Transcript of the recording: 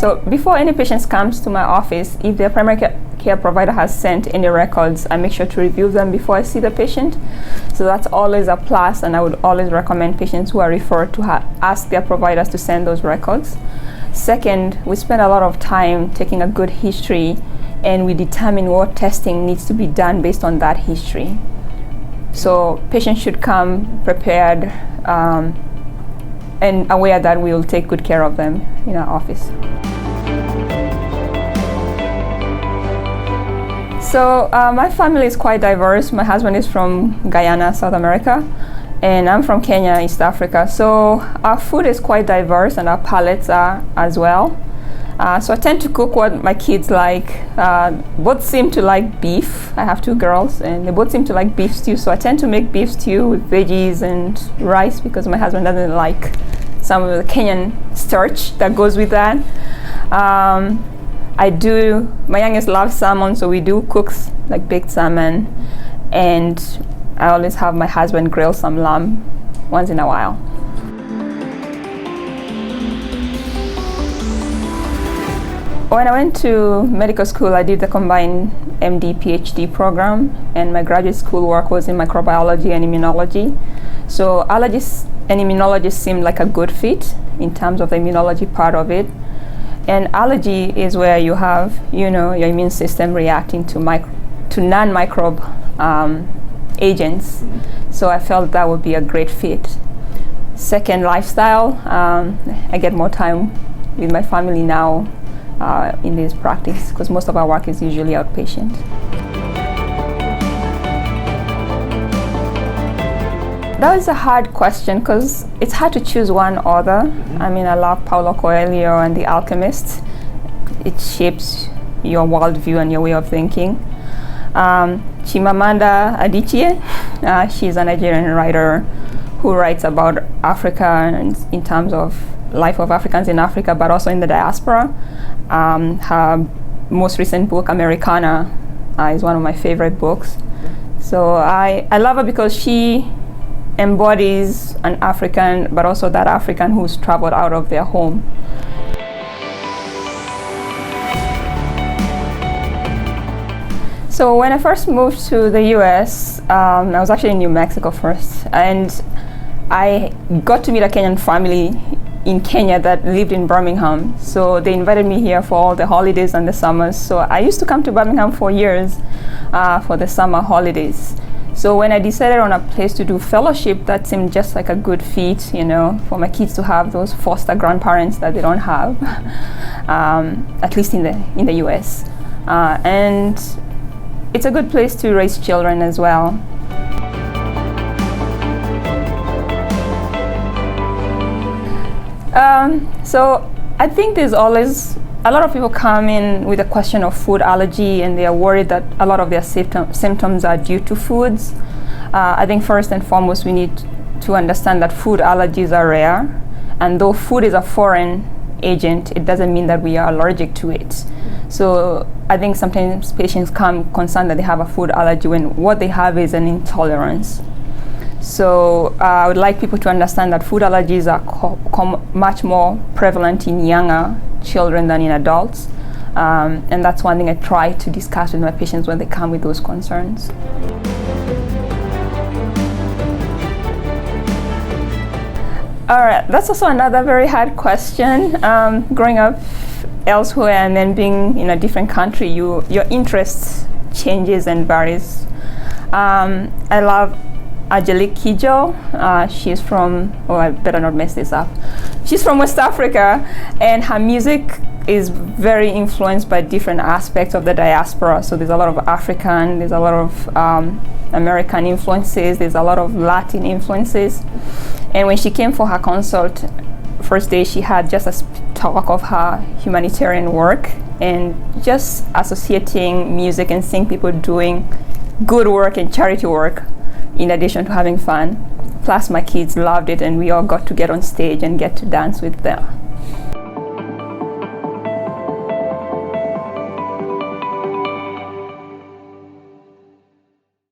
So before any patient comes to my office, if their primary care provider has sent any records, I make sure to review them before I see the patient. So that's always a plus, and I would always recommend patients who are referred to ask their providers to send those records. Second, we spend a lot of time taking a good history, and we determine what testing needs to be done based on that history. So patients should come prepared and aware that we will take good care of them in our office. So my family is quite diverse. My husband is from Guyana, South America, and I'm from Kenya, East Africa. So our food is quite diverse, and our palates are as well. So I tend to cook what my kids like. Both seem to like beef. I have two girls, and they both seem to like beef stew. So I tend to make beef stew with veggies and rice, because my husband doesn't like some of the Kenyan starch that goes with that. My youngest loves salmon, so we do cook like baked salmon, and I always have my husband grill some lamb once in a while. When I went to medical school, I did the combined MD PhD program, and my graduate school work was in microbiology and immunology. So allergists and immunologists seemed like a good fit in terms of the immunology part of it. And allergy is where you have, your immune system reacting to non-microbe agents. So I felt that would be a great fit. Second, lifestyle. I get more time with my family now in this practice, because most of our work is usually outpatient. That was a hard question, because it's hard to choose one author. I mean, I love Paulo Coelho and The Alchemist. It shapes your worldview and your way of thinking. Chimamanda Adichie, she's a Nigerian writer who writes about Africa and in terms of life of Africans in Africa, but also in the diaspora. Her most recent book, Americana, is one of my favorite books. So I love her because she embodies an African, but also that African who's traveled out of their home. So when I first moved to the US, I was actually in New Mexico first, and I got to meet a Kenyan family in Kenya that lived in Birmingham. So they invited me here for all the holidays and the summers. So I used to come to Birmingham for years for the summer holidays. So when I decided on a place to do fellowship, that seemed just like a good fit, for my kids to have those foster grandparents that they don't have, at least in the US. And it's a good place to raise children as well. So I think there's always a lot of people come in with a question of food allergy, and they are worried that a lot of their symptoms are due to foods. I think first and foremost, we need to understand that food allergies are rare, and though food is a foreign agent, it doesn't mean that we are allergic to it. So I think sometimes patients come concerned that they have a food allergy when what they have is an intolerance. So I would like people to understand that food allergies are much more prevalent in younger children than in adults. And that's one thing I try to discuss with my patients when they come with those concerns. All right, that's also another very hard question. Growing up elsewhere and then being in a different country, your interest changes and varies. I love Angelique Kidjo. She's from, I better not mess this up. She's from West Africa, and her music is very influenced by different aspects of the diaspora. So there's a lot of African, there's a lot of American influences, there's a lot of Latin influences. And when she came for her consult, first day she had just a talk of her humanitarian work and just associating music and seeing people doing good work and charity work in addition to having fun. Plus my kids loved it, and we all got to get on stage and get to dance with them.